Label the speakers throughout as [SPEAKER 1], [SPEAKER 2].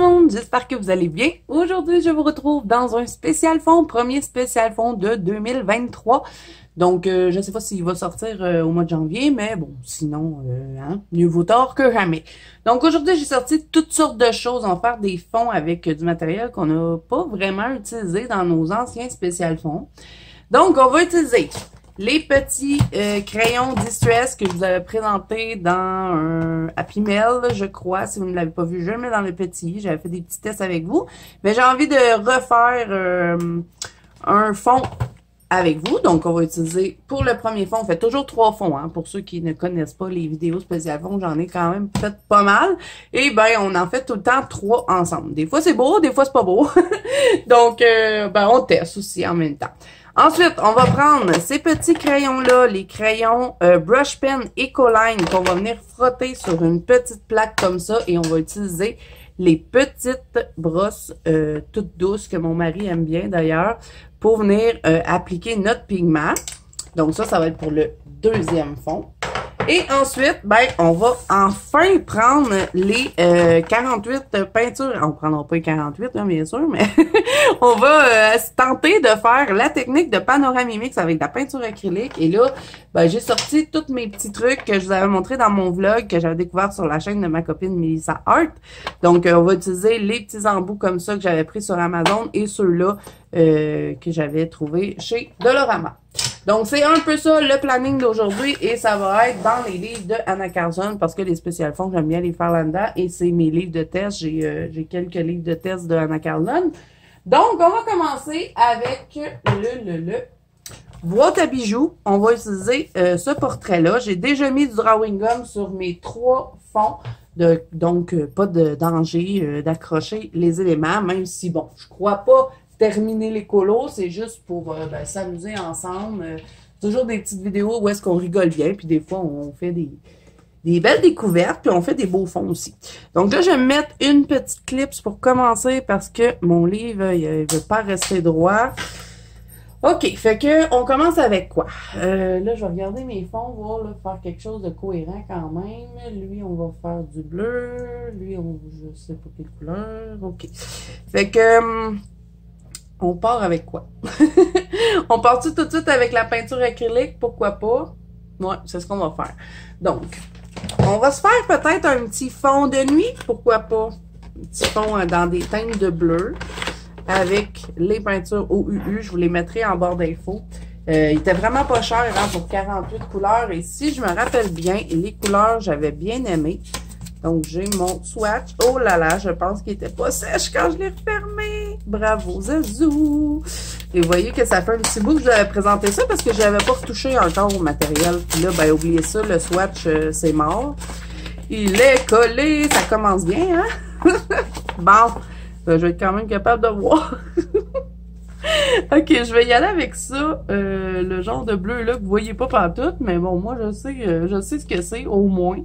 [SPEAKER 1] monde, j'espère que vous allez bien. Aujourd'hui, je vous retrouve dans un spécial fond, premier spécial fond de 2023. Donc, je ne sais pas s'il va sortir au mois de janvier, mais bon, sinon, mieux vaut tard que jamais. Donc, aujourd'hui, j'ai sorti toutes sortes de choses. On va faire des fonds avec du matériel qu'on n'a pas vraiment utilisé dans nos anciens spécial fonds. Donc, on va utiliser les petits crayons Distress que je vous avais présentés dans un Happy Mail, je crois. Si vous ne l'avez pas vu, je le mets dans le petit. J'avais fait des petits tests avec vous. Mais j'ai envie de refaire un fond avec vous. Donc, on va utiliser, pour le premier fond, on fait toujours 3 fonds. Hein, pour ceux qui ne connaissent pas les vidéos spéciales fonds, j'en ai quand même fait pas mal. Et ben, on en fait tout le temps 3 ensemble. Des fois, c'est beau, des fois, c'est pas beau. Donc, on teste aussi en même temps. Ensuite, on va prendre ces petits crayons-là, les crayons Brush Pen Ecoline qu'on va venir frotter sur une petite plaque comme ça et on va utiliser les petites brosses toutes douces que mon mari aime bien d'ailleurs pour venir appliquer notre pigment. Donc ça va être pour le deuxième fond. Et ensuite, on va enfin prendre les 48 peintures. On ne prendra pas les 48, là, bien sûr, mais on va tenter de faire la technique de Panoramimix avec de la peinture acrylique. Et là, j'ai sorti tous mes petits trucs que je vous avais montré dans mon vlog que j'avais découvert sur la chaîne de ma copine Melissa Art. Donc, on va utiliser les petits embouts comme ça que j'avais pris sur Amazon et ceux-là que j'avais trouvé chez Dolorama. Donc, c'est un peu ça le planning d'aujourd'hui et ça va être dans les livres de Anna Carson parce que les spécial fonds, j'aime bien les faire là-dedans et c'est mes livres de test. J'ai quelques livres de test de Anna Carson. Donc, on va commencer avec le boîte à bijoux. On va utiliser ce portrait-là. J'ai déjà mis du drawing gum sur mes 3 fonds. Donc, pas de danger d'accrocher les éléments, même si, bon, je crois pas terminer les colos, c'est juste pour s'amuser ensemble. Toujours des petites vidéos où est-ce qu'on rigole bien, puis des fois, on fait des belles découvertes, puis on fait des beaux fonds aussi. Donc là, je vais mettre une petite clip pour commencer parce que mon livre, il ne veut pas rester droit. OK, fait que on commence avec quoi? Là, je vais regarder mes fonds, voir là, faire quelque chose de cohérent quand même. Lui, on va faire du bleu. Lui, je sais pas quelle couleur. OK. Fait que on part avec quoi? On part-tu tout de suite avec la peinture acrylique? Pourquoi pas? Ouais, c'est ce qu'on va faire. Donc, on va se faire peut-être un petit fond de nuit. Pourquoi pas? Un petit fond dans des teintes de bleu avec les peintures OUU. Je vous les mettrai en barre d'infos. Il était vraiment pas cher hein, pour 48 couleurs. Et si je me rappelle bien, les couleurs, j'avais bien aimé. Donc, j'ai mon swatch. Oh là là, je pense qu'il était pas sèche quand je l'ai refermé. Bravo, Zazou! Et vous voyez que ça fait un petit bout que je vous avais présenté ça parce que je n'avais pas retouché encore au matériel. Puis là, oubliez ça, le swatch, c'est mort. Il est collé. Ça commence bien, hein? Bon, je vais être quand même capable de voir. OK, je vais y aller avec ça. Le genre de bleu là que vous voyez pas partout. Mais bon, moi, je sais ce que c'est, au moins.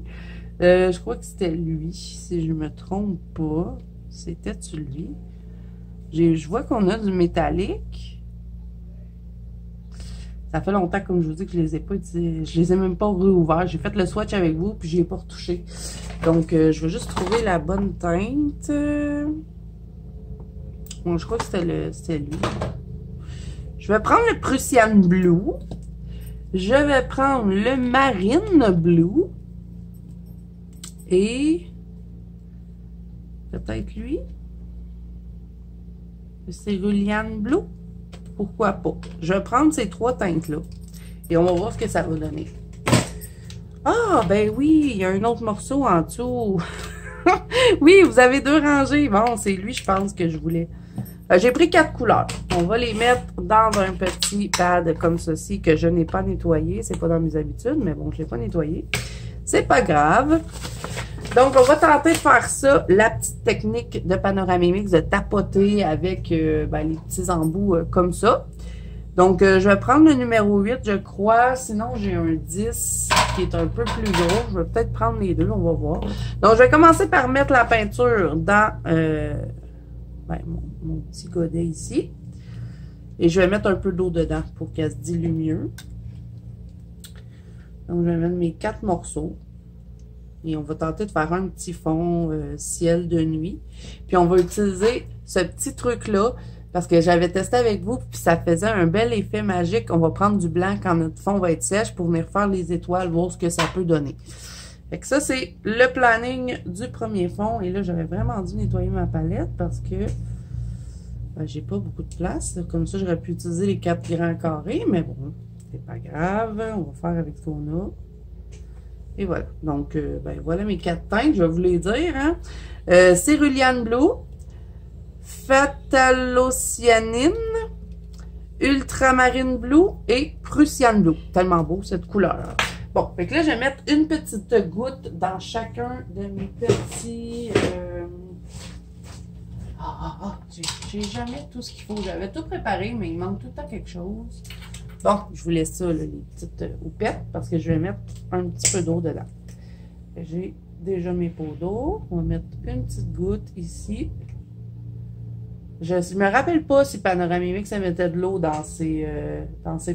[SPEAKER 1] Je crois que c'était lui, si je me trompe pas. C'était-tu lui? Je vois qu'on a du métallique. Ça fait longtemps, comme je vous dis, que je les ai pas utilisés. Je les ai même pas réouverts. J'ai fait le swatch avec vous, puis je ai pas retouché. Donc, je vais juste trouver la bonne teinte. Bon, je crois que c'était lui. Je vais prendre le Prussian Blue. Je vais prendre le Marine Blue. Et peut-être lui. Le Cerulean Blue. Pourquoi pas? Je vais prendre ces 3 teintes-là. Et on va voir ce que ça va donner. Ah, ben oui, il y a un autre morceau en dessous. Oui, vous avez 2 rangées. Bon, c'est lui, je pense, que je voulais. J'ai pris 4 couleurs. On va les mettre dans un petit pad comme ceci que je n'ai pas nettoyé. C'est pas dans mes habitudes, mais bon, je ne l'ai pas nettoyé. C'est pas grave. Donc, on va tenter de faire ça, la petite technique de Panoramimix, de tapoter avec les petits embouts comme ça. Donc, je vais prendre le numéro 8, je crois. Sinon, j'ai un 10 qui est un peu plus gros. Je vais peut-être prendre les deux, on va voir. Donc, je vais commencer par mettre la peinture dans mon petit godet ici. Et je vais mettre un peu d'eau dedans pour qu'elle se dilue mieux. Donc, je vais mettre mes 4 morceaux. Et on va tenter de faire un petit fond ciel de nuit. Puis on va utiliser ce petit truc-là parce que j'avais testé avec vous, puis ça faisait un bel effet magique. On va prendre du blanc quand notre fond va être sèche pour venir faire les étoiles, voir ce que ça peut donner. Fait que ça, c'est le planning du premier fond. Et là, j'aurais vraiment dû nettoyer ma palette parce que ben, j'ai pas beaucoup de place. Comme ça, j'aurais pu utiliser les 4 grands carrés, mais bon, c'est pas grave. On va faire avec ce qu'on a. Et voilà. Donc, ben, voilà mes 4 teintes, je vais vous les dire. Hein? Cerulean Blue, Phthalocyanine, Ultramarine Blue et Prussian Blue. Tellement beau cette couleur. Bon, fait que là, je vais mettre une petite goutte dans chacun de mes petits... j'ai jamais tout ce qu'il faut. J'avais tout préparé, mais il manque tout le temps quelque chose. Bon, je vous laisse ça, là, les petites houpettes, parce que je vais mettre un petit peu d'eau dedans. J'ai déjà mes pots d'eau. On va mettre une petite goutte ici. Je ne me rappelle pas si Panoramix ça mettait de l'eau dans ses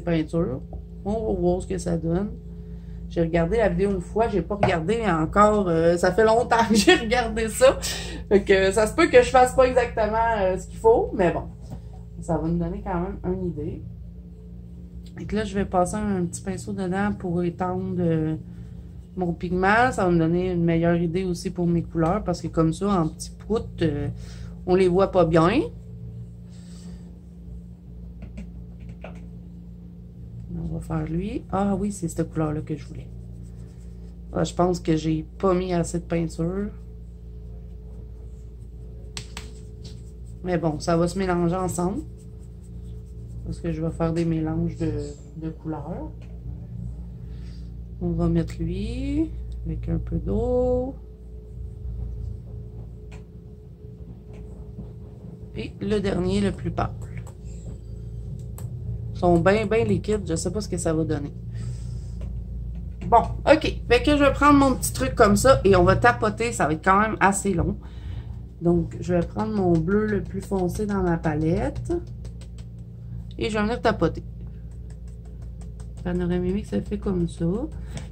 [SPEAKER 1] peintures. On va voir ce que ça donne. J'ai regardé la vidéo une fois, j'ai pas regardé encore, ça fait longtemps que j'ai regardé ça. Fait que ça se peut que je fasse pas exactement ce qu'il faut, mais bon. Ça va me donner quand même une idée. Et là, je vais passer un petit pinceau dedans pour étendre mon pigment. Ça va me donner une meilleure idée aussi pour mes couleurs, parce que comme ça, en petits proutes, on les voit pas bien. On va faire lui. Ah oui, c'est cette couleur-là que je voulais. Ah, je pense que j'ai pas mis assez de peinture. Mais bon, ça va se mélanger ensemble. Parce que je vais faire des mélanges de couleurs. On va mettre lui avec un peu d'eau. Et le dernier, le plus pâle. Ils sont bien liquides. Je ne sais pas ce que ça va donner. Bon, OK. Fait que je vais prendre mon petit truc comme ça et on va tapoter. Ça va être quand même assez long. Donc, je vais prendre mon bleu le plus foncé dans ma palette. Et je vais venir tapoter. Panoramix, ça fait comme ça.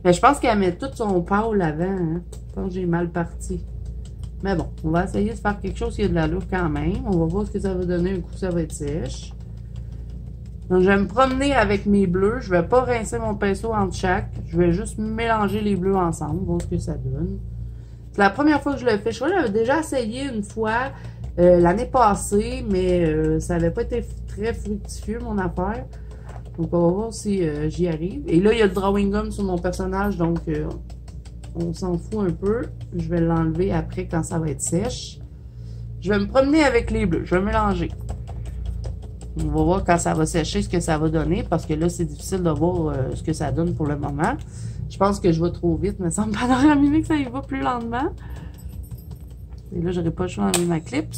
[SPEAKER 1] Mais je pense qu'elle met tout son pâle avant. Hein. Je pense que j'ai mal parti. Mais bon, on va essayer de faire quelque chose qui a de l'allure quand même. On va voir ce que ça va donner un coup ça va être sèche. Donc, je vais me promener avec mes bleus. Je ne vais pas rincer mon pinceau entre chaque. Je vais juste mélanger les bleus ensemble. Voir ce que ça donne. C'est la première fois que je le fais. Je crois que j'avais déjà essayé une fois l'année passée, mais ça n'avait pas été très fructifieux, mon affaire. Donc, on va voir si j'y arrive. Et là, il y a le drawing gum sur mon personnage, donc on s'en fout un peu. Je vais l'enlever après quand ça va être sèche. Je vais me promener avec les bleus. Je vais mélanger. On va voir quand ça va sécher ce que ça va donner, parce que là, c'est difficile de voir ce que ça donne pour le moment. Je pense que je vais trop vite, mais ça me paraît que ça y va plus lentement. Et là, j'aurais pas le choix d'enlever ma clips.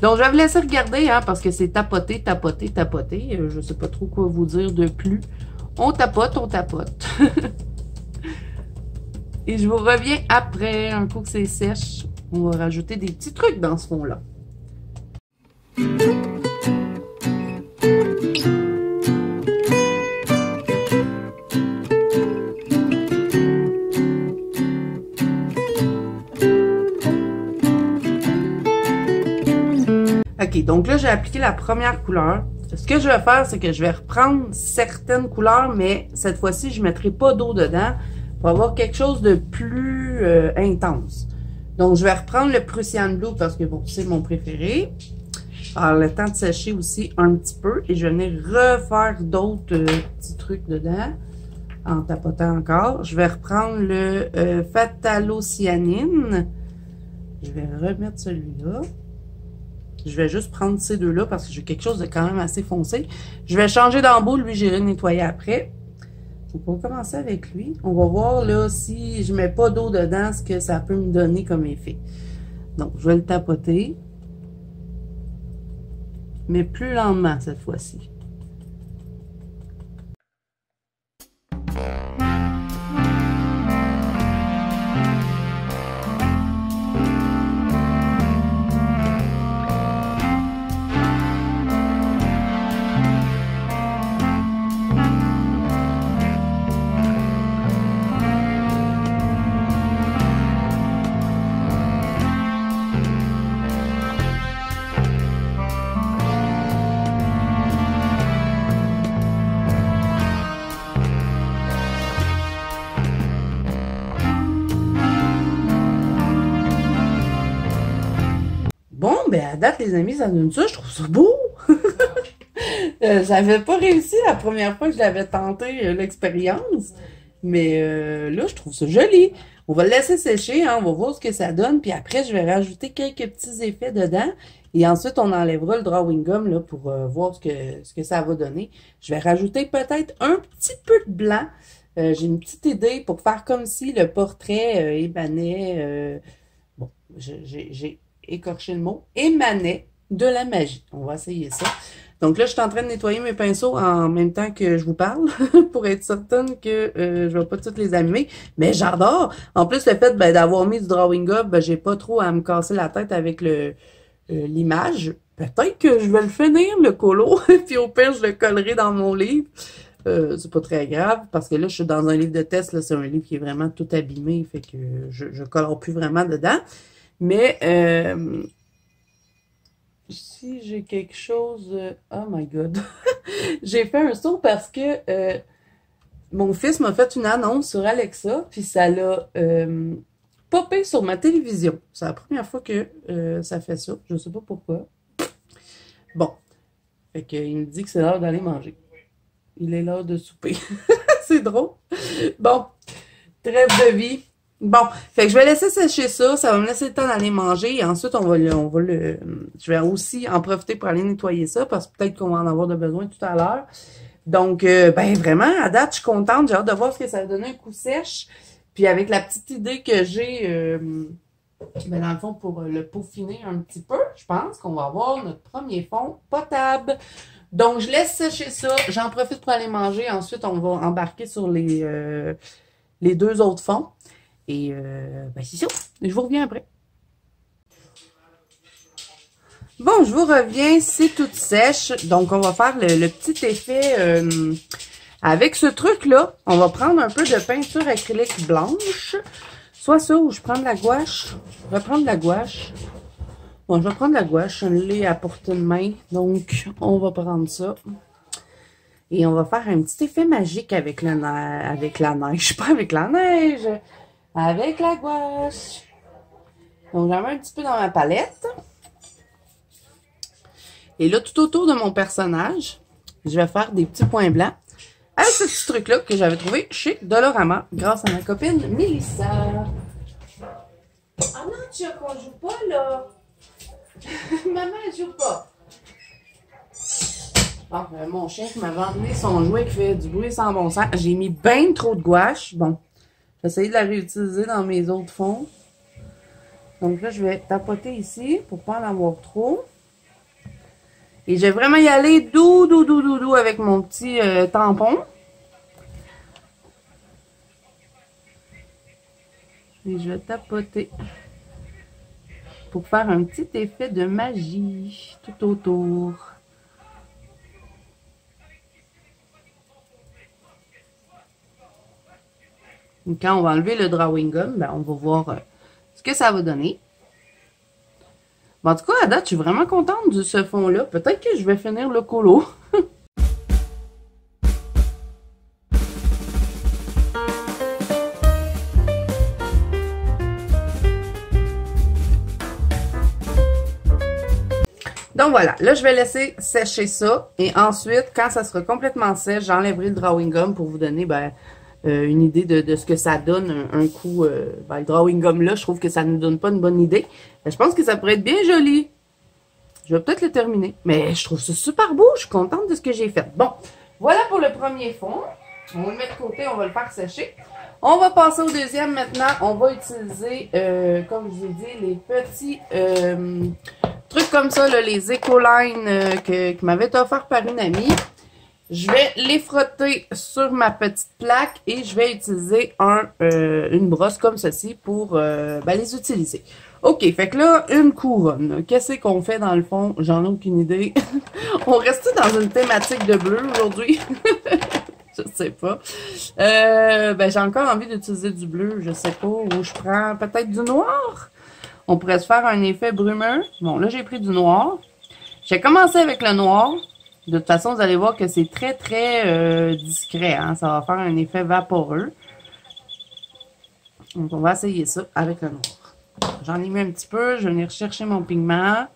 [SPEAKER 1] Donc, je vais vous laisser regarder, hein, parce que c'est tapoter, tapoter, tapoter. Je ne sais pas trop quoi vous dire de plus. On tapote, on tapote. Et je vous reviens après, un coup que c'est sèche. On va rajouter des petits trucs dans ce fond-là. OK, donc là, j'ai appliqué la première couleur. Ce que je vais faire, c'est que je vais reprendre certaines couleurs, mais cette fois-ci, je ne mettrai pas d'eau dedans pour avoir quelque chose de plus intense. Donc, je vais reprendre le Prussian Blue parce que, bon, c'est mon préféré. Alors, le temps de sécher aussi un petit peu. Et je vais venir refaire d'autres petits trucs dedans en tapotant encore. Je vais reprendre le Phthalocyanine. Je vais remettre celui-là. Je vais juste prendre ces deux-là parce que j'ai quelque chose de quand même assez foncé. Je vais changer d'embout. Lui, j'irai nettoyer après. Donc, on va commencer avec lui. On va voir là si je mets pas d'eau dedans, ce que ça peut me donner comme effet. Donc, je vais le tapoter. Mais plus lentement cette fois-ci. ben à date, les amis, ça donne ça. Je trouve ça beau. J'avais pas réussi la première fois que je l'avais tenté, l'expérience. Mais là, je trouve ça joli. On va le laisser sécher, hein, on va voir ce que ça donne. Puis après, je vais rajouter quelques petits effets dedans. Et ensuite, on enlèvera le drawing gum là, pour voir ce que ça va donner. Je vais rajouter peut-être un petit peu de blanc. J'ai une petite idée pour faire comme si le portrait émanait... bon, j'ai écorché le mot. Émanait de la magie. On va essayer ça. Donc là, je suis en train de nettoyer mes pinceaux en même temps que je vous parle pour être certaine que je vais pas toutes les allumer. Mais j'adore! En plus, le fait d'avoir mis du drawing up, j'ai pas trop à me casser la tête avec l'image. Peut-être que je vais le finir, le colo, puis au pire, je le collerai dans mon livre. C'est pas très grave, parce que là, je suis dans un livre de test, là, c'est un livre qui est vraiment tout abîmé, fait que je colore plus vraiment dedans. Mais si j'ai quelque chose... oh my God! J'ai fait un saut parce que mon fils m'a fait une annonce sur Alexa, puis ça l'a popé sur ma télévision. C'est la première fois que ça fait ça. Je sais pas pourquoi. Bon. Fait qu'il me dit que c'est l'heure d'aller manger. Il est l'heure de souper. C'est drôle. Bon. Trêve de vie. Bon, fait que je vais laisser sécher ça, ça va me laisser le temps d'aller manger et ensuite je vais aussi en profiter pour aller nettoyer ça parce que peut-être qu'on va en avoir de besoin tout à l'heure. Donc, ben vraiment, à date, je suis contente, j'ai hâte de voir ce que ça va donner un coup sèche. Puis avec la petite idée que j'ai, ben dans le fond, pour le peaufiner un petit peu, je pense qu'on va avoir notre premier fond potable. Donc, je laisse sécher ça, j'en profite pour aller manger, ensuite on va embarquer sur les deux autres fonds. Et ben c'est ça. Je vous reviens après. Bon, je vous reviens. C'est toute sèche. Donc, on va faire le petit effet avec ce truc-là. On va prendre un peu de peinture acrylique blanche. Soit ça ou je prends de la gouache. Je vais prendre de la gouache. Bon, je vais prendre de la gouache. Je l'ai à portée de main. Donc, on va prendre ça. Et on va faire un petit effet magique avec la neige. Pas avec la neige. Avec la gouache. Donc, j'en mets un petit peu dans ma palette. Et là, tout autour de mon personnage, je vais faire des petits points blancs avec ce petit truc-là que j'avais trouvé chez Dolorama grâce à ma copine Mélissa. Ah non, Tia, qu'on joue pas, là. Maman, elle joue pas. Bon, mon chien qui m'avait emmené son jouet qui fait du bruit sans bon sens. J'ai mis bien trop de gouache. Bon. J'ai essayé de la réutiliser dans mes autres fonds. Donc là, je vais tapoter ici pour pas en avoir trop. Et je vais vraiment y aller doux avec mon petit tampon. Et je vais tapoter pour faire un petit effet de magie tout autour. Et quand on va enlever le drawing gum, ben on va voir ce que ça va donner. Bon, en tout cas, à date, je suis vraiment contente de ce fond-là. Peut-être que je vais finir le colo. Donc voilà, là je vais laisser sécher ça. Et ensuite, quand ça sera complètement sèche, j'enlèverai le drawing gum pour vous donner une idée de ce que ça donne un coup. Le drawing gum là, je trouve que ça ne nous donne pas une bonne idée. Je pense que ça pourrait être bien joli. Je vais peut-être le terminer. Mais je trouve ça super beau. Je suis contente de ce que j'ai fait. Bon, voilà pour le premier fond. On va le mettre de côté, on va le faire sécher. On va passer au deuxième maintenant. On va utiliser, comme je vous ai dit, les petits trucs comme ça, là, les Ecoline qui m'avaient été offerts par une amie. Je vais les frotter sur ma petite plaque et je vais utiliser une brosse comme ceci pour les utiliser. OK, fait que là, une couronne. Qu'est-ce qu'on fait dans le fond? J'en ai aucune idée. On reste dans une thématique de bleu aujourd'hui? Je sais pas. J'ai encore envie d'utiliser du bleu. Je sais pas. Ou je prends peut-être du noir. On pourrait se faire un effet brumeux. Bon, là, j'ai pris du noir. J'ai commencé avec le noir. De toute façon, vous allez voir que c'est très, très discret. Hein? Ça va faire un effet vaporeux. Donc, on va essayer ça avec le noir. J'en ai mis un petit peu. Je vais venir chercher mon pigment.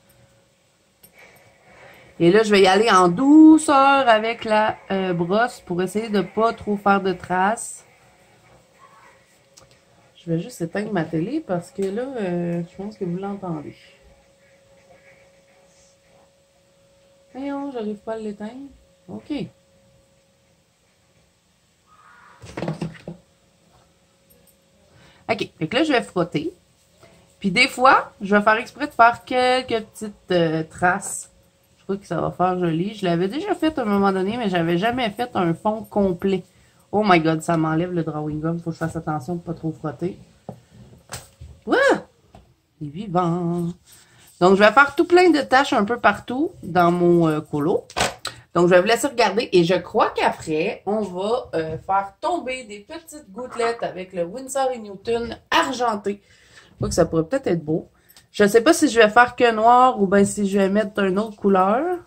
[SPEAKER 1] Et là, je vais y aller en douceur avec la brosse pour essayer de pas trop faire de traces. Je vais juste éteindre ma télé parce que là, je pense que vous l'entendez. Voyons, j'arrive pas à l'éteindre. OK. OK. Fait que là, je vais frotter. Puis des fois, je vais faire exprès de faire quelques petites traces. Je crois que ça va faire joli. Je l'avais déjà fait à un moment donné, mais j'avais jamais fait un fond complet. Oh my god, ça m'enlève le drawing gum. Faut que je fasse attention de pas trop frotter. Ouah! Il est vivant. Donc, je vais faire tout plein de taches un peu partout dans mon colo. Donc, je vais vous laisser regarder. Et je crois qu'après, on va faire tomber des petites gouttelettes avec le Winsor & Newton argenté. Je crois que ça pourrait peut-être être beau. Je ne sais pas si je vais faire que noir ou bien si je vais mettre une autre couleur.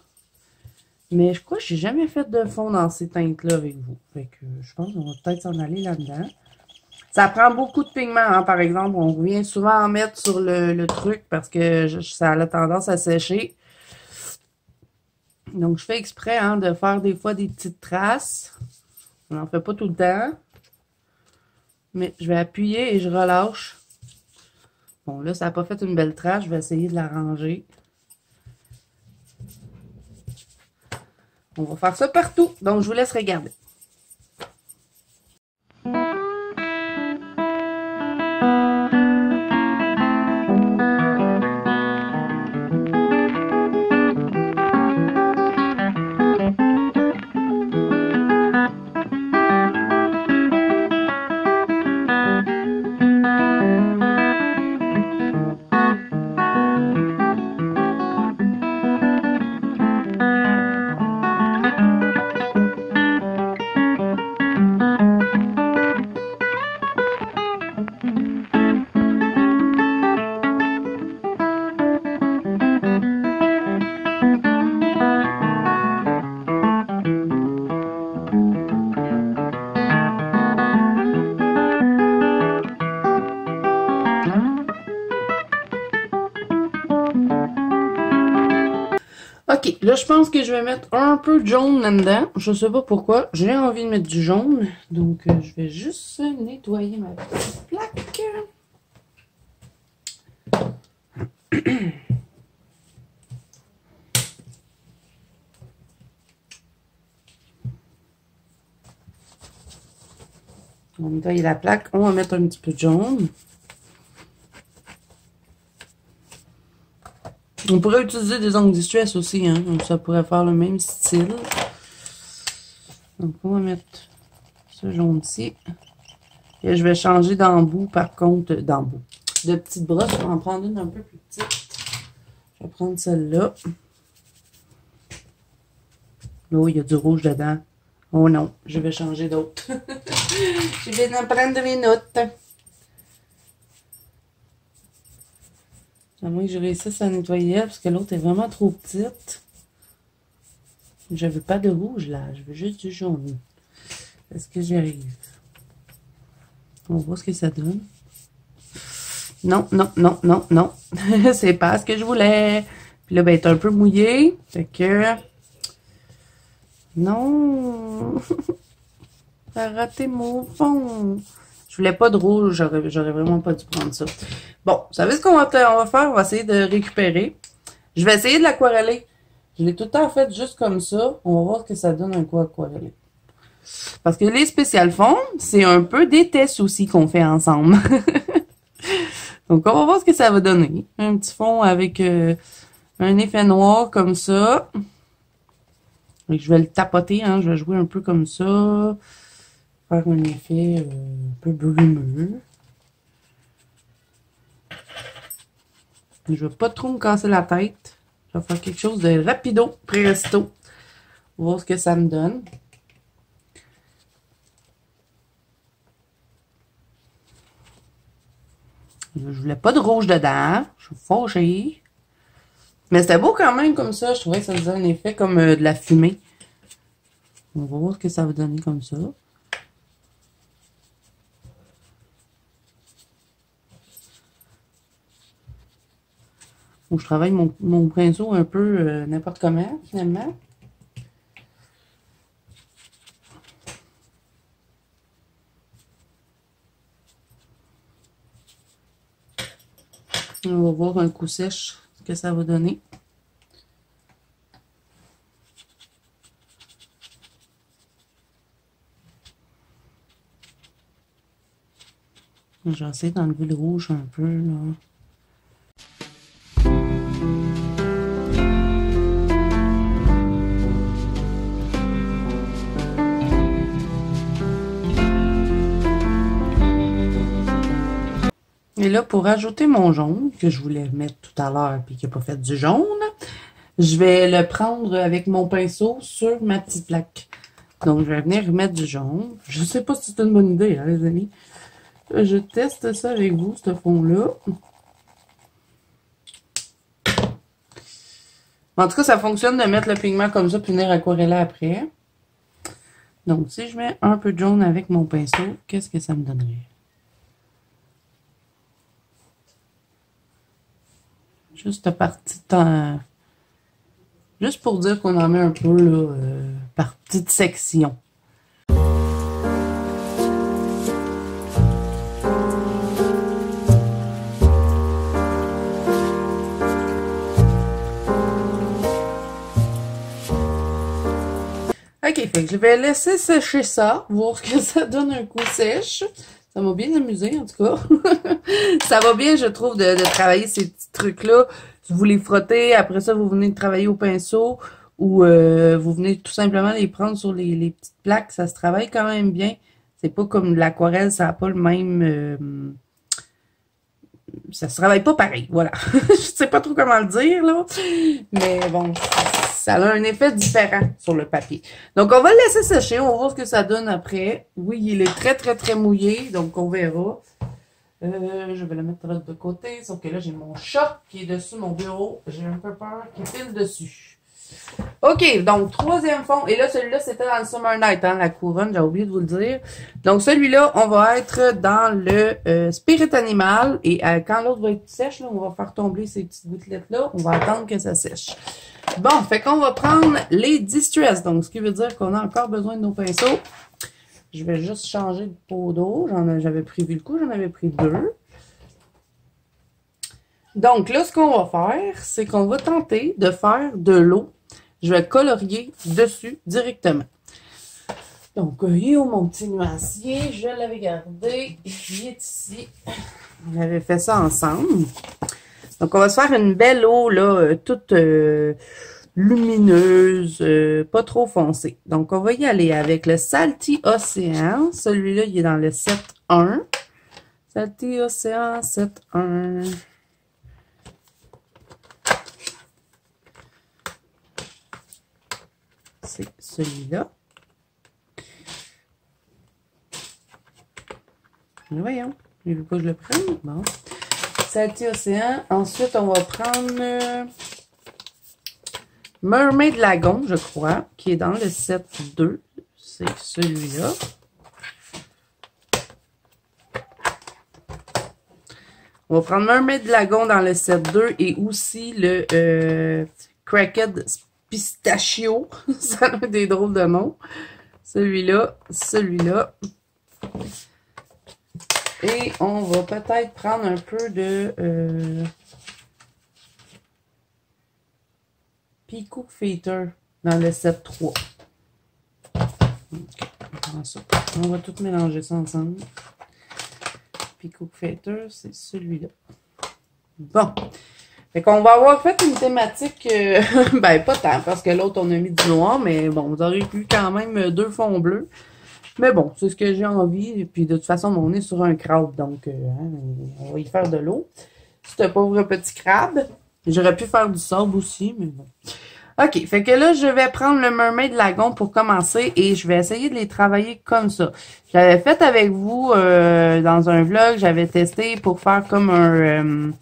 [SPEAKER 1] Mais je crois que j'ai jamais fait de fond dans ces teintes-là avec vous. Fait que je pense qu'on va peut-être s'en aller là-dedans. Ça prend beaucoup de pigments, hein, par exemple. On revient souvent en mettre sur le truc parce que ça a la tendance à sécher. Donc, je fais exprès hein, de faire des fois des petites traces. On n'en fait pas tout le temps. Mais je vais appuyer et je relâche. Bon, là, ça n'a pas fait une belle trace. Je vais essayer de la ranger. On va faire ça partout. Donc, je vous laisse regarder. OK, là, je pense que je vais mettre un peu de jaune là-dedans. Je sais pas pourquoi. J'ai envie de mettre du jaune. Donc, je vais juste nettoyer ma petite plaque. On va nettoyer la plaque. On va mettre un petit peu de jaune. On pourrait utiliser des ongles distress aussi, hein. Donc, ça pourrait faire le même style. Donc, on va mettre ce jaune-ci. Et je vais changer d'embout, par contre, d'embout. De petite brosse, je vais en prendre une un peu plus petite. Je vais prendre celle-là. Oh, il y a du rouge dedans. Oh non, je vais changer d'autre. Je vais en prendre 2 minutes. À moins que je réussisse à nettoyer parce que l'autre est vraiment trop petite. Je veux pas de rouge là, je veux juste du jaune. Est-ce que j'y arrive? On va voir ce que ça donne. Non, non, non, non, non. C'est pas ce que je voulais. Puis là, ben, elle est un peu mouillée. Fait que... Non! Ça a raté mon fond. Je voulais pas de rouge, j'aurais vraiment pas dû prendre ça. Bon, vous savez ce qu'on va faire? On va essayer de récupérer. Je vais essayer de l'aquareller. Je l'ai tout le temps fait juste comme ça. On va voir ce que ça donne un coup aquarellé. Parce que les spécial fonds, c'est un peu des tests aussi qu'on fait ensemble. Donc, on va voir ce que ça va donner. Un petit fond avec un effet noir comme ça. Et je vais le tapoter, hein. Je vais jouer un peu comme ça. Faire un effet un peu brumeux. Je vais pas trop me casser la tête. Je vais faire quelque chose de rapido, presto. On va voir ce que ça me donne. Je voulais pas de rouge dedans. Je suis fâchée. Mais c'était beau quand même comme ça. Je trouvais que ça faisait un effet comme de la fumée. On va voir ce que ça va donner comme ça. où je travaille mon pinceau un peu n'importe comment, finalement. On va voir un coup sèche ce que ça va donner. J'ai essayé d'enlever le rouge un peu, là. Et là, pour ajouter mon jaune, que je voulais mettre tout à l'heure puis qui n'a pas fait du jaune, je vais le prendre avec mon pinceau sur ma petite plaque. Donc, je vais venir mettre du jaune. Je ne sais pas si c'est une bonne idée, hein, les amis. Je teste ça avec vous, ce fond-là. En tout cas, ça fonctionne de mettre le pigment comme ça puis venir aquareller après. Donc, si je mets un peu de jaune avec mon pinceau, qu'est-ce que ça me donnerait? Juste juste pour dire qu'on en met un peu là, par petite section. Ok, fait que je vais laisser sécher ça, voir que ça donne un coup sèche. Ça m'a bien amusé, en tout cas. Ça va bien, je trouve, de travailler ces petits trucs-là. Vous les frottez, après ça, vous venez de travailler au pinceau ou vous venez tout simplement les prendre sur les petites plaques. Ça se travaille quand même bien. C'est pas comme de l'aquarelle, ça n'a pas le même... ça se travaille pas pareil, voilà. Je sais pas trop comment le dire, là. Mais bon, ça a un effet différent sur le papier. Donc, on va le laisser sécher. On va voir ce que ça donne après. Oui, il est très, très, très mouillé. Donc, on verra. Je vais le mettre de côté. Sauf que là, j'ai mon chat qui est dessus mon bureau. J'ai un peu peur qu'il pile dessus. OK, donc, troisième fond. Et là, celui-là, c'était dans le Summer Night, hein, la couronne. J'ai oublié de vous le dire. Donc, celui-là, on va être dans le Spirit Animal. Et quand l'autre va être sèche, là, on va faire tomber ces petites gouttelettes-là. On va attendre que ça sèche. Bon, fait qu'on va prendre les Distress. Donc, ce qui veut dire qu'on a encore besoin de nos pinceaux. Je vais juste changer de pot d'eau. J'avais prévu le coup, j'en avais pris 2. Donc, là, ce qu'on va faire, c'est qu'on va tenter de faire de l'eau. Je vais colorier dessus directement. Donc, il est où mon petit nuancier? Je l'avais gardé. Il est ici. On avait fait ça ensemble. Donc, on va se faire une belle eau, là, toute lumineuse, pas trop foncée. Donc, on va y aller avec le Salty Ocean. Celui-là, il est dans le 7-1. Salty Ocean 7-1. C'est celui-là. Voyons, je veux pas que je le prenne. Bon. Salty Ocean. Ensuite, on va prendre Mermaid Lagoon, je crois, qui est dans le 7-2. C'est celui-là. On va prendre Mermaid Lagoon dans le 7-2 et aussi le Cracked Pistachio. Ça a des drôles de noms. Celui-là, celui-là. Et on va peut-être prendre un peu de Peacock Feather dans le 7-3. Okay, on va tout mélanger ça ensemble. Peacock Feather, c'est celui-là. Bon. Fait qu'on va avoir fait une thématique, ben pas tant, parce que l'autre on a mis du noir, mais bon, vous aurez eu quand même 2 fonds bleus. Mais bon, c'est ce que j'ai envie. Et puis de toute façon, on est sur un crabe, donc on va y faire de l'eau. C'est un pauvre petit crabe. J'aurais pu faire du sable aussi, mais bon. OK, fait que là, je vais prendre le Mermaid Lagoon pour commencer et je vais essayer de les travailler comme ça. J'avais fait avec vous dans un vlog, j'avais testé pour faire comme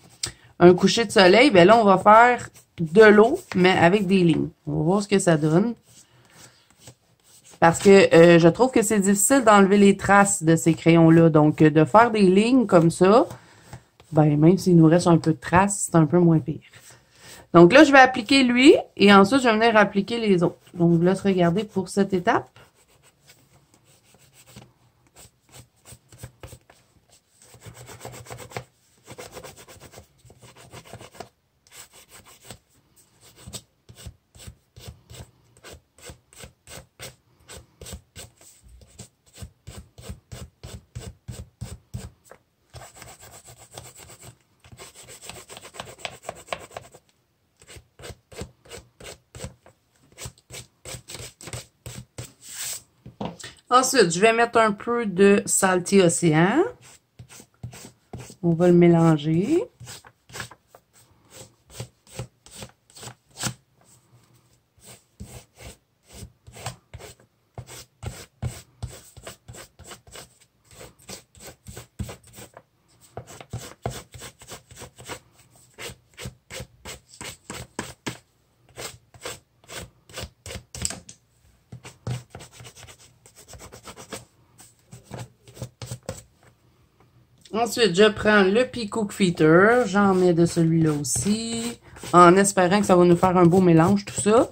[SPEAKER 1] un coucher de soleil. Ben là, on va faire de l'eau, mais avec des lignes. On va voir ce que ça donne. Parce que je trouve que c'est difficile d'enlever les traces de ces crayons-là. Donc, de faire des lignes comme ça, ben même s'il nous reste un peu de traces, c'est un peu moins pire. Donc là, je vais appliquer lui et ensuite, je vais venir appliquer les autres. Donc, je vous laisse regarder pour cette étape. Ensuite, je vais mettre un peu de Salty Océan. On va le mélanger. Ensuite, je prends le Peacock Feeder. J'en mets de celui-là aussi. En espérant que ça va nous faire un beau mélange, tout ça.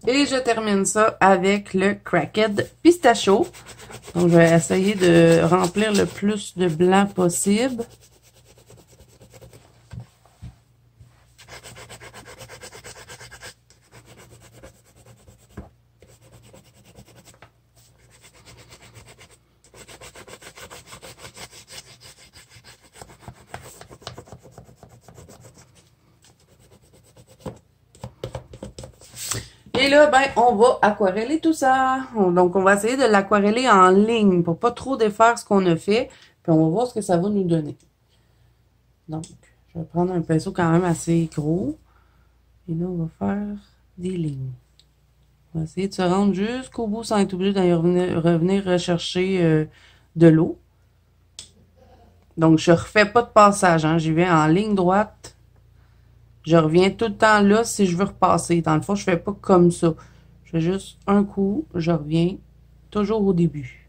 [SPEAKER 1] Et je termine ça avec le Cracked Pistachio. Donc, je vais essayer de remplir le plus de blanc possible. Et là, ben, on va aquareller tout ça. Donc, on va essayer de l'aquareller en ligne pour pas trop défaire ce qu'on a fait. Puis, on va voir ce que ça va nous donner. Donc, je vais prendre un pinceau quand même assez gros. Et là, on va faire des lignes. On va essayer de se rendre jusqu'au bout sans être obligé d'aller revenir rechercher de l'eau. Donc, je refais pas de passage. Hein. J'y vais en ligne droite. Je reviens tout le temps là si je veux repasser. Dans le fond, je fais pas comme ça. Je fais juste un coup, je reviens toujours au début.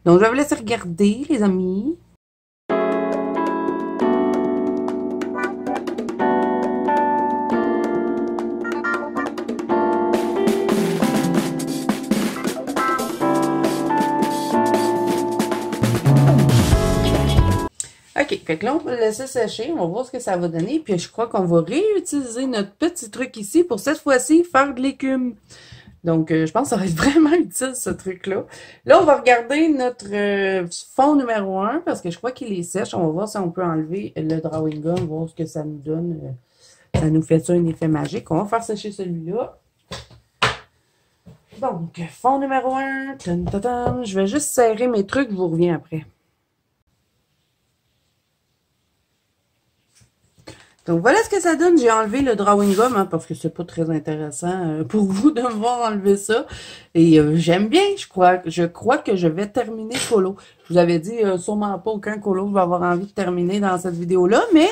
[SPEAKER 1] Donc, je vais vous laisser regarder, les amis. OK, fait que là, on va le laisser sécher. On va voir ce que ça va donner. Puis, je crois qu'on va réutiliser notre petit truc ici pour cette fois-ci faire de l'écume. Donc, je pense que ça va être vraiment utile, ce truc-là. Là, on va regarder notre fond numéro 1 parce que je crois qu'il est sèche. On va voir si on peut enlever le drawing gum, voir ce que ça nous donne. Ça nous fait ça un effet magique. On va faire sécher celui-là. Donc, fond numéro 1. Je vais juste serrer mes trucs, je vous reviens après. Donc, voilà ce que ça donne. J'ai enlevé le drawing gum, hein, parce que c'est pas très intéressant pour vous de me voir enlever ça. Et j'aime bien, je crois que je vais terminer colo. Je vous avais dit sûrement pas aucun colo je vais avoir envie de terminer dans cette vidéo-là, mais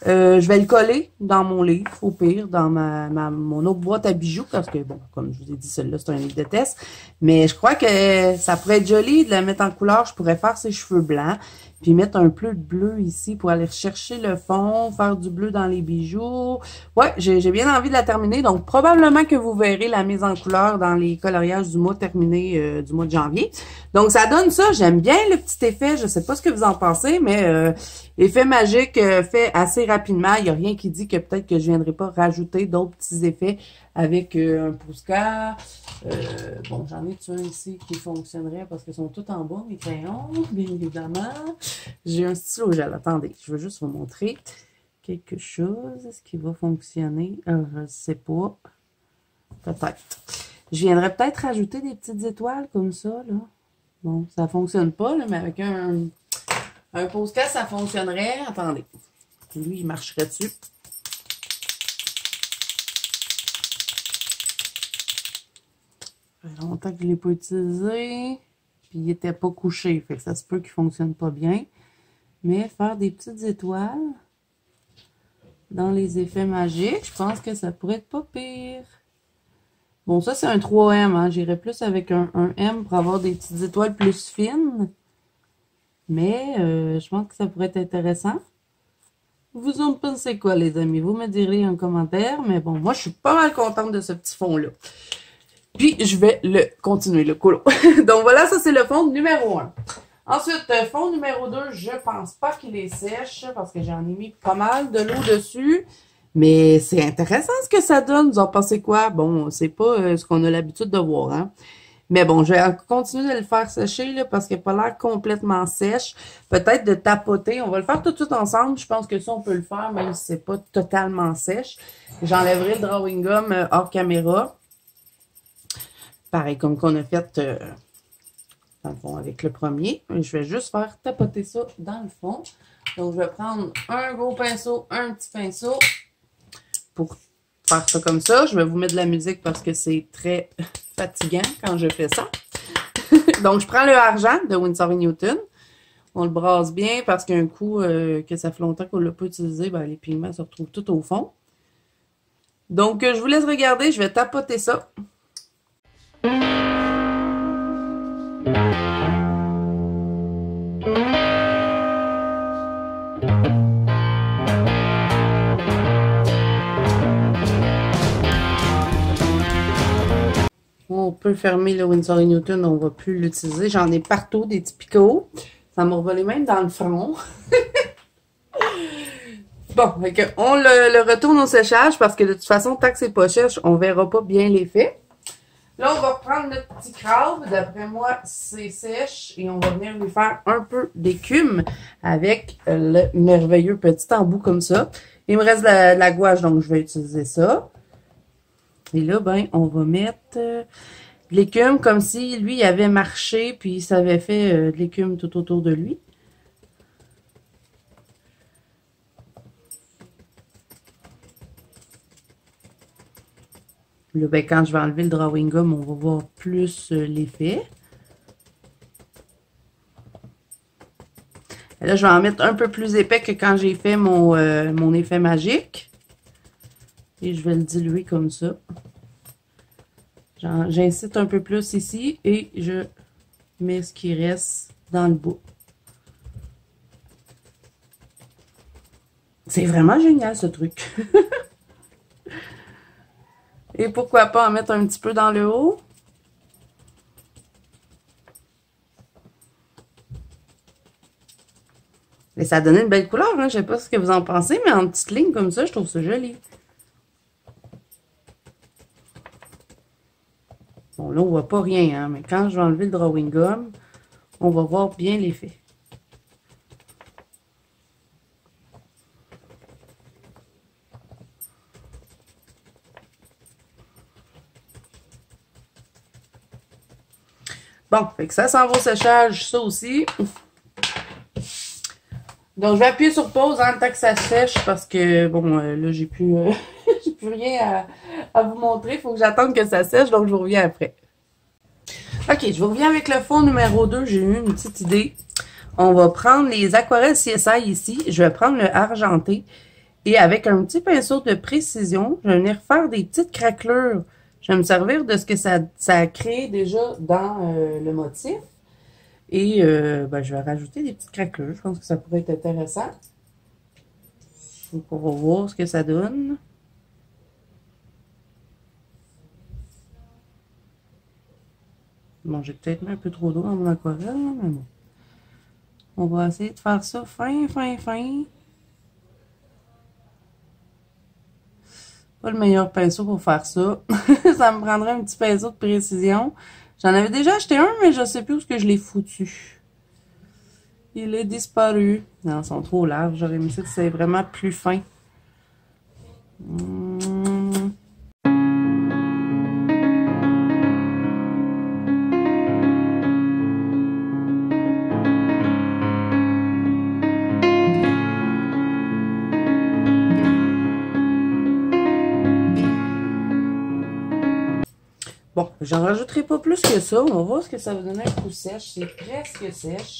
[SPEAKER 1] je vais le coller dans mon livre, au pire, dans mon autre boîte à bijoux, parce que, bon, comme je vous ai dit, celui-là, c'est un livre de test. Mais je crois que ça pourrait être joli de la mettre en couleur. Je pourrais faire ses cheveux blancs. Puis mettre un peu de bleu ici pour aller chercher le fond, faire du bleu dans les bijoux. Ouais, j'ai bien envie de la terminer. Donc, probablement que vous verrez la mise en couleur dans les coloriages du mois terminé du mois de janvier. Donc, ça donne ça. J'aime bien le petit effet. Je sais pas ce que vous en pensez, mais effet magique fait assez rapidement. Il n'y a rien qui dit que peut-être que je viendrai pas rajouter d'autres petits effets avec un Posca. Bon, j'en ai un ici qui fonctionnerait parce qu'ils sont tous en bas, mes crayons, bien évidemment. J'ai un stylo gel. Attendez, je veux juste vous montrer quelque chose. Est-ce qu'il va fonctionner? Je ne sais pas. Peut-être. Je viendrais peut-être rajouter des petites étoiles comme ça, là. Bon, ça fonctionne pas, là, mais avec un pose-casse, ça fonctionnerait. Attendez. Lui, il marcherait dessus. Ça fait longtemps que je ne l'ai pas utilisé. Puis il n'était pas couché. Fait que ça se peut qu'il ne fonctionne pas bien. Mais faire des petites étoiles dans les effets magiques, je pense que ça pourrait être pas pire. Bon, ça, c'est un 3M. Hein. J'irais plus avec un M pour avoir des petites étoiles plus fines. Mais je pense que ça pourrait être intéressant. Vous en pensez quoi, les amis? Vous me direz en commentaire. Mais bon, moi, je suis pas mal contente de ce petit fond-là. Puis, je vais le continuer, le colo. Donc, voilà, ça, c'est le fond numéro 1. Ensuite, fond numéro 2, je pense pas qu'il est sèche parce que j'en ai mis pas mal de l'eau dessus. Mais c'est intéressant ce que ça donne. Vous en pensez quoi? Bon, c'est pas ce qu'on a l'habitude de voir, hein. Mais bon, je vais continuer de le faire sécher là, parce qu'il n'a pas l'air complètement sèche. Peut-être de tapoter. On va le faire tout de suite ensemble. Je pense que ça, on peut le faire même si c'est pas totalement sèche. J'enlèverai le drawing gum hors caméra. Pareil comme qu'on a fait dans le fond avec le premier. Je vais juste faire tapoter ça dans le fond. Donc, je vais prendre un gros pinceau, un petit pinceau pour faire ça comme ça. Je vais vous mettre de la musique parce que c'est très fatigant quand je fais ça. Donc, je prends le argent de Winsor & Newton. On le brasse bien parce qu'un coup que ça fait longtemps qu'on ne l'a pas utilisé, ben, les pigments se retrouvent tout au fond. Donc, je vous laisse regarder. Je vais tapoter ça. On peut fermer le Winsor & Newton, on ne va plus l'utiliser. J'en ai partout, des petits picots. Ça m'a revolé même dans le front. Bon, on le retourne au séchage parce que de toute façon, tant que c'est pas sèche, on ne verra pas bien l'effet. Là, on va prendre notre petit crabe. D'après moi, c'est sèche. Et on va venir lui faire un peu d'écume avec le merveilleux petit embout comme ça. Il me reste de la gouache, donc je vais utiliser ça. Et là, ben, on va mettre de l'écume comme si lui avait marché puis ça avait fait de l'écume tout autour de lui. Là, ben, quand je vais enlever le drawing gum, on va voir plus l'effet. Là, je vais en mettre un peu plus épais que quand j'ai fait mon effet magique. Et je vais le diluer comme ça. J'incite un peu plus ici et je mets ce qui reste dans le bout. C'est vraiment génial ce truc. Et pourquoi pas en mettre un petit peu dans le haut? Et ça a donné une belle couleur, hein? Je sais pas ce que vous en pensez, mais en petite ligne comme ça, je trouve ça joli. Bon, là, on voit pas rien, hein? Mais quand je vais enlever le drawing gum, on va voir bien l'effet. Bon, fait que ça s'en va au séchage, ça aussi. Donc, je vais appuyer sur pause en tant que ça sèche parce que, bon, là, j'ai plus, j'ai plus rien à vous montrer. Il faut que j'attende que ça sèche, donc je vous reviens après. OK, je vous reviens avec le fond numéro 2. J'ai eu une petite idée. On va prendre les aquarelles CSI ici. Je vais prendre le argenté. Et avec un petit pinceau de précision, je vais venir faire des petites craquelures. Je vais me servir de ce que ça a créé déjà dans le motif. Et ben, je vais rajouter des petites craquelures. Je pense que ça pourrait être intéressant. Donc, on va voir ce que ça donne. Bon, j'ai peut-être mis un peu trop d'eau dans mon aquarelle, mais bon. On va essayer de faire ça fin, fin, fin. Pas le meilleur pinceau pour faire ça. Ça me prendrait un petit pinceau de précision. J'en avais déjà acheté un, mais je sais plus où que je l'ai foutu. Il est disparu. Non, ils sont trop larges. J'aurais aimé ça que c'est vraiment plus fin. Bon, j'en rajouterai pas plus que ça. On va voir ce que ça va donner un coup sèche. C'est presque sèche.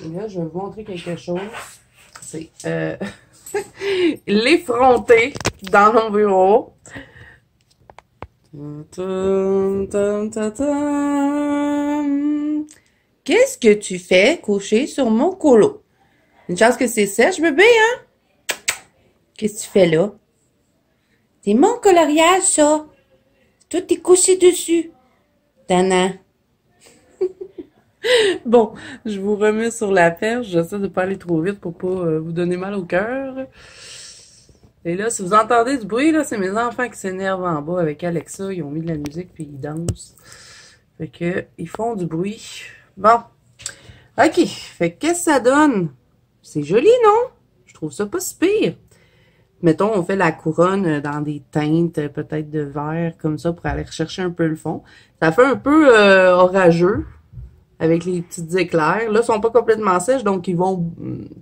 [SPEAKER 1] Et là, je vais vous montrer quelque chose. C'est l'effronté dans mon bureau. Qu'est-ce que tu fais couché sur mon colo? Une chance que c'est sèche, bébé, hein? Qu'est-ce que tu fais là? C'est mon coloriage, ça. Toi, t'es couché dessus. Tana. Bon, je vous remets sur la perche. J'essaie de pas aller trop vite pour pas vous donner mal au cœur. Et là, si vous entendez du bruit, là, c'est mes enfants qui s'énervent en bas avec Alexa. Ils ont mis de la musique puis ils dansent. Fait que, ils font du bruit. Bon. OK. Fait que, qu'est-ce que ça donne? C'est joli, non? Je trouve ça pas si pire. Mettons, on fait la couronne dans des teintes, peut-être de vert, comme ça, pour aller rechercher un peu le fond. Ça fait un peu orageux, avec les petites éclairs. Là, ils sont pas complètement sèches, donc ils vont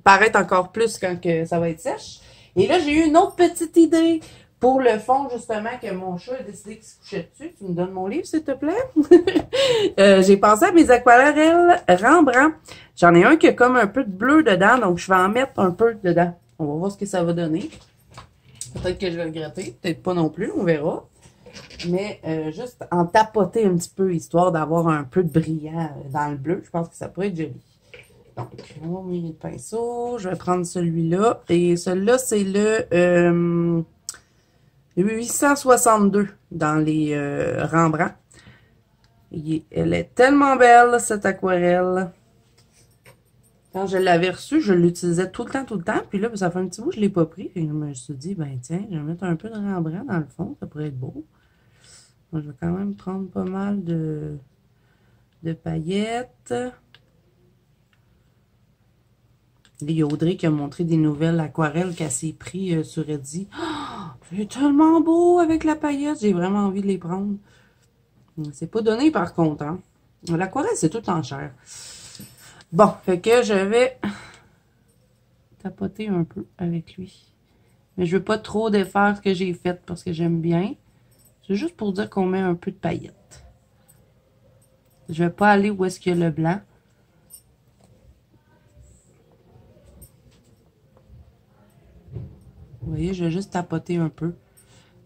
[SPEAKER 1] paraître encore plus quand que ça va être sèche. Et là, j'ai eu une autre petite idée pour le fond, justement, que mon chat a décidé qu'il se couchait dessus. Tu me donnes mon livre, s'il te plaît? J'ai pensé à mes aquarelles Rembrandt. J'en ai un qui a comme un peu de bleu dedans, donc je vais en mettre un peu dedans. On va voir ce que ça va donner. Peut-être que je vais le gratter, peut-être pas non plus, on verra. Mais juste en tapoter un petit peu, histoire d'avoir un peu de brillant dans le bleu. Je pense que ça pourrait être joli. Donc, on va mettre le pinceau. Je vais prendre celui-là. Et celui-là, c'est le 862 dans les Rembrandt. Elle est tellement belle, cette aquarelle. Quand je l'avais reçue, je l'utilisais tout le temps. Puis là, ça fait un petit bout que je ne l'ai pas pris. Et je me suis dit, ben tiens, je vais mettre un peu de Rembrandt dans le fond. Ça pourrait être beau. Moi, je vais quand même prendre pas mal de paillettes. Il y a Audrey qui a montré des nouvelles aquarelles qu'elle s'est pris sur Etsy. Oh, c'est tellement beau avec la paillette. J'ai vraiment envie de les prendre. C'est pas donné par contre. Hein? L'aquarelle, c'est tout en chair. Bon, fait que je vais tapoter un peu avec lui. Mais je veux pas trop défaire ce que j'ai fait parce que j'aime bien. C'est juste pour dire qu'on met un peu de paillettes. Je vais pas aller où est-ce qu'il y a le blanc. Vous voyez, je vais juste tapoter un peu.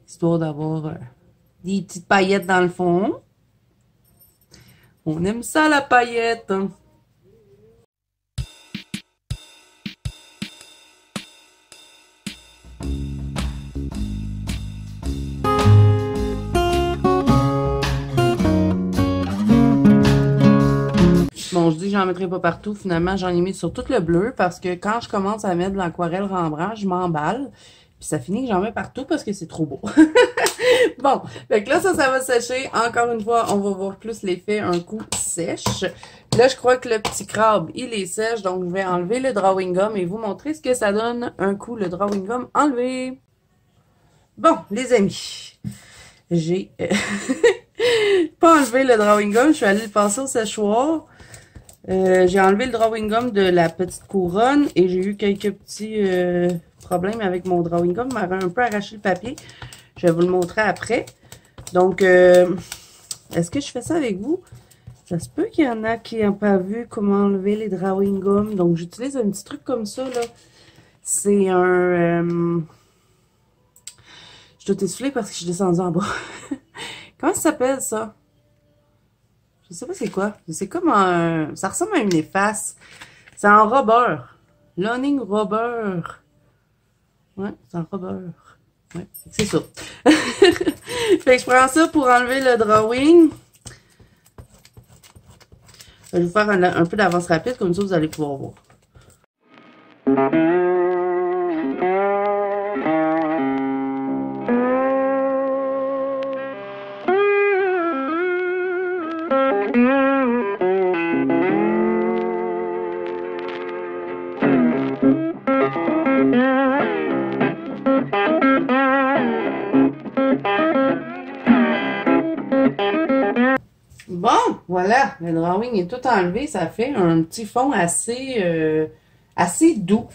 [SPEAKER 1] Histoire d'avoir des petites paillettes dans le fond. On aime ça, la paillette. Hein? Bon, je dis que j'en mettrai pas partout. Finalement, j'en ai mis sur tout le bleu parce que quand je commence à mettre de l'aquarelle Rembrandt, je m'emballe. Puis ça finit que j'en mets partout parce que c'est trop beau. Bon, fait que là, ça va sécher. Encore une fois, on va voir plus l'effet un coup sèche. Là, je crois que le petit crabe, il est sèche. Donc, je vais enlever le drawing gum et vous montrer ce que ça donne un coup le drawing gum enlevé. Bon, les amis, j'ai pas enlevé le drawing gum. Je suis allée le passer au séchoir. J'ai enlevé le drawing gum de la petite couronne et j'ai eu quelques petits problèmes avec mon drawing gum. Il m'avait un peu arraché le papier. Je vais vous le montrer après. Donc, est-ce que je fais ça avec vous? Ça se peut qu'il y en a qui n'ont pas vu comment enlever les drawing gum. Donc, j'utilise un petit truc comme ça, là. C'est un... Je dois t'essouffler parce que je suis descendue en bas. Comment ça s'appelle, ça? Je sais pas c'est quoi. C'est comme un... Ça ressemble à une efface. C'est en rubber. Learning rubber. Ouais, c'est en rubber. Ouais, c'est ça. Fait que je prends ça pour enlever le drawing. Je vais vous faire un peu d'avance rapide, comme ça vous allez pouvoir voir. Bon, voilà, le drawing est tout enlevé. Ça fait un petit fond assez doux.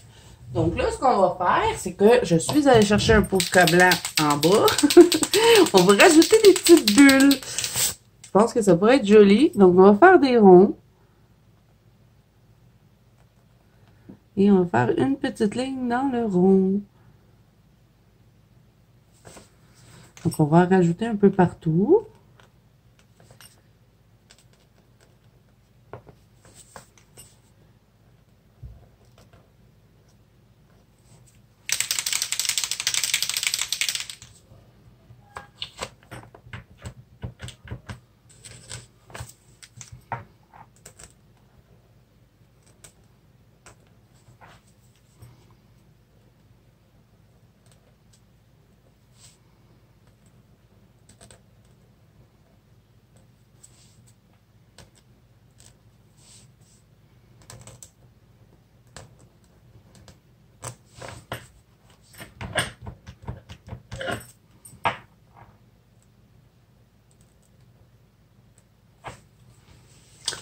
[SPEAKER 1] Donc là, ce qu'on va faire, c'est que je suis allée chercher un Posca blanc en bas. On va rajouter des petites bulles. Je pense que ça pourrait être joli. Donc, on va faire des ronds. Et on va faire une petite ligne dans le rond. Donc, on va rajouter un peu partout.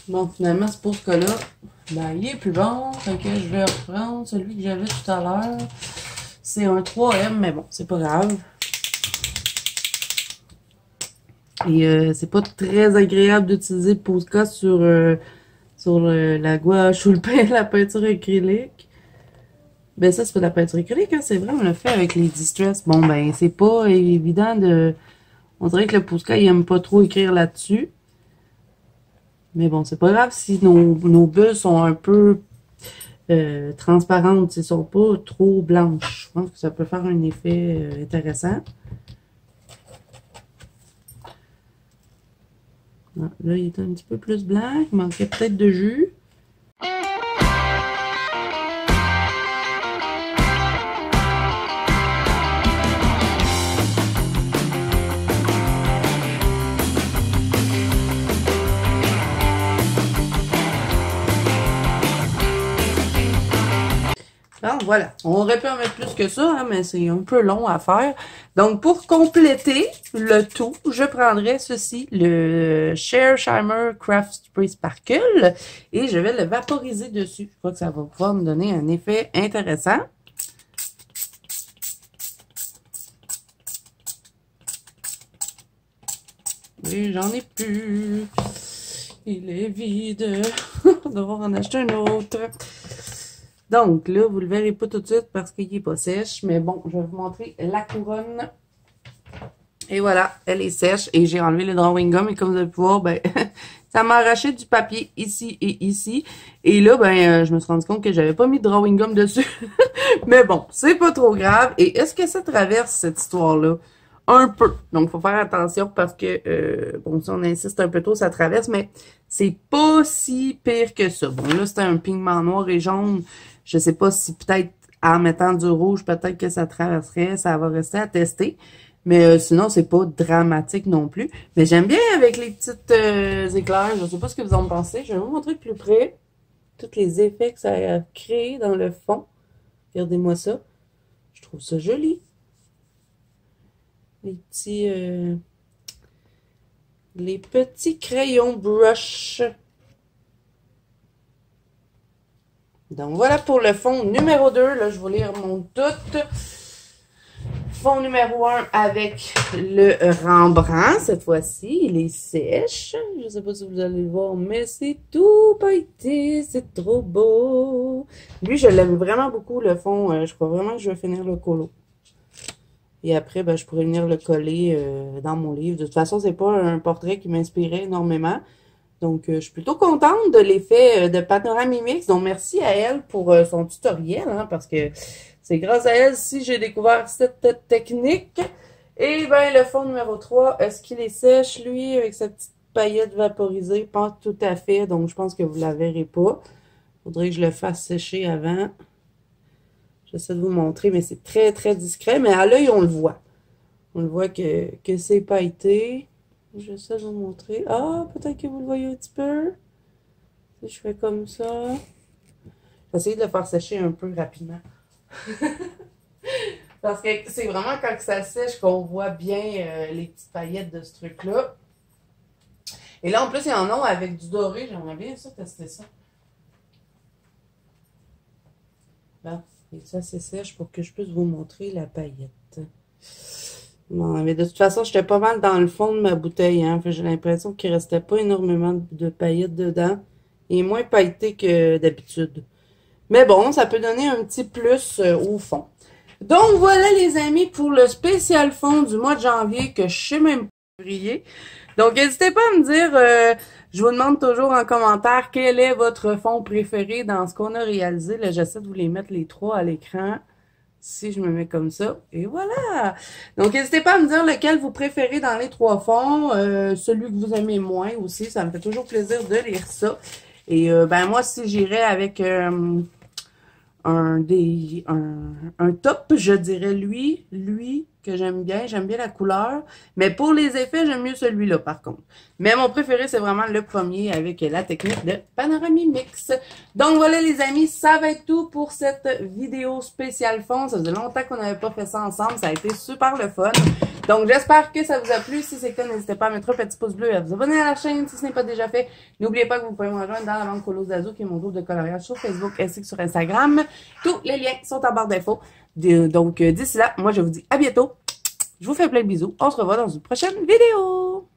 [SPEAKER 1] Bon, finalement, ce Posca-là, ben, il est plus bon. Fait que je vais reprendre celui que j'avais tout à l'heure. C'est un 3M, mais bon, c'est pas grave. Et c'est pas très agréable d'utiliser le Posca sur la gouache ou la peinture acrylique. Ben ça, c'est pas de la peinture acrylique, hein, c'est vrai, on l'a fait avec les Distress. Bon, ben, c'est pas évident de... On dirait que le Posca, il aime pas trop écrire là-dessus. Mais bon, c'est pas grave si nos bulles sont un peu transparentes, elles sont pas trop blanches. Je pense que ça peut faire un effet intéressant. Ah, là, il est un petit peu plus blanc, il manquait peut-être de jus. Donc, voilà. On aurait pu en mettre plus que ça, hein, mais c'est un peu long à faire. Donc, pour compléter le tout, je prendrai ceci, le Share Shimer Craft Spray Sparkle, et je vais le vaporiser dessus. Je crois que ça va pouvoir me donner un effet intéressant. Et j'en ai plus. Il est vide. On va devoir en acheter un autre. Donc, là, vous le verrez pas tout de suite parce qu'il n'est pas sèche. Mais bon, je vais vous montrer la couronne. Et voilà, elle est sèche. Et j'ai enlevé le drawing gum. Et comme vous allez pouvoir, ben, ça m'a arraché du papier ici et ici. Et là, ben, je me suis rendu compte que j'avais pas mis de drawing gum dessus. Mais bon, c'est pas trop grave. Et est-ce que ça traverse cette histoire-là? Un peu. Donc, il faut faire attention parce que, bon, si on insiste un peu trop, ça traverse. Mais c'est pas si pire que ça. Bon, là, c'était un pigment noir et jaune. Je sais pas si peut-être en mettant du rouge, peut-être que ça traverserait. Ça va rester à tester. Mais sinon, c'est pas dramatique non plus. Mais j'aime bien avec les petites éclairs. Je sais pas ce que vous en pensez. Je vais vous montrer de plus près tous les effets que ça a créé dans le fond. Regardez-moi ça. Je trouve ça joli. Les petits crayons brush. Donc, voilà pour le fond numéro 2. Là, je vous les remonte toutes. Fond numéro 1 avec le Rembrandt. Cette fois-ci, il est sèche. Je ne sais pas si vous allez le voir, mais c'est tout pailleté. C'est trop beau. Lui, je l'aime vraiment beaucoup, le fond. Je crois vraiment que je vais finir le colo. Et après, ben, je pourrais venir le coller dans mon livre. De toute façon, c'est pas un portrait qui m'inspirait énormément. Donc, je suis plutôt contente de l'effet de Panoramimix. Donc, merci à elle pour son tutoriel, hein, parce que c'est grâce à elle si j'ai découvert cette technique. Et ben le fond numéro 3, est-ce qu'il est sèche, lui, avec sa petite paillette vaporisée? Pas tout à fait, donc je pense que vous ne la verrez pas. Faudrait que je le fasse sécher avant. J'essaie de vous montrer, mais c'est très, très discret. Mais à l'œil, on le voit. On le voit que c'est pailleté. J'essaie de vous montrer. Ah, peut-être que vous le voyez un petit peu. Si je fais comme ça. J'essaie de le faire sécher un peu rapidement. Parce que c'est vraiment quand ça sèche qu'on voit bien les petites paillettes de ce truc-là. Et là, en plus, il y en a avec du doré. J'aimerais bien ça tester ça. Bon. Et ça, c'est sèche pour que je puisse vous montrer la paillette. Bon, mais de toute façon, j'étais pas mal dans le fond de ma bouteille, hein. J'ai l'impression qu'il restait pas énormément de paillettes dedans. Et moins pailleté que d'habitude. Mais bon, ça peut donner un petit plus au fond. Donc voilà les amis pour le spécial fond du mois de janvier que je sais même pas février. Donc n'hésitez pas à me dire, je vous demande toujours en commentaire quel est votre fond préféré dans ce qu'on a réalisé. Là, j'essaie de vous les mettre les trois à l'écran. Si je me mets comme ça, et voilà! Donc, n'hésitez pas à me dire lequel vous préférez dans les trois fonds, celui que vous aimez moins aussi, ça me fait toujours plaisir de lire ça. Et ben moi, si j'irais avec un top, je dirais lui que j'aime bien la couleur. Mais pour les effets, j'aime mieux celui-là par contre. Mais mon préféré, c'est vraiment le premier avec la technique de Panorama Mix. Donc voilà les amis, ça va être tout pour cette vidéo spéciale fond. Ça faisait longtemps qu'on n'avait pas fait ça ensemble, ça a été super le fun. Donc j'espère que ça vous a plu. Si c'est le cas, n'hésitez pas à mettre un petit pouce bleu et à vous abonner à la chaîne si ce n'est pas déjà fait. N'oubliez pas que vous pouvez me rejoindre dans la banque Colo Zazo, qui est mon groupe de coloriage sur Facebook ainsi que sur Instagram. Tous les liens sont en barre d'infos. Donc d'ici là, moi je vous dis à bientôt. Je vous fais plein de bisous. On se revoit dans une prochaine vidéo.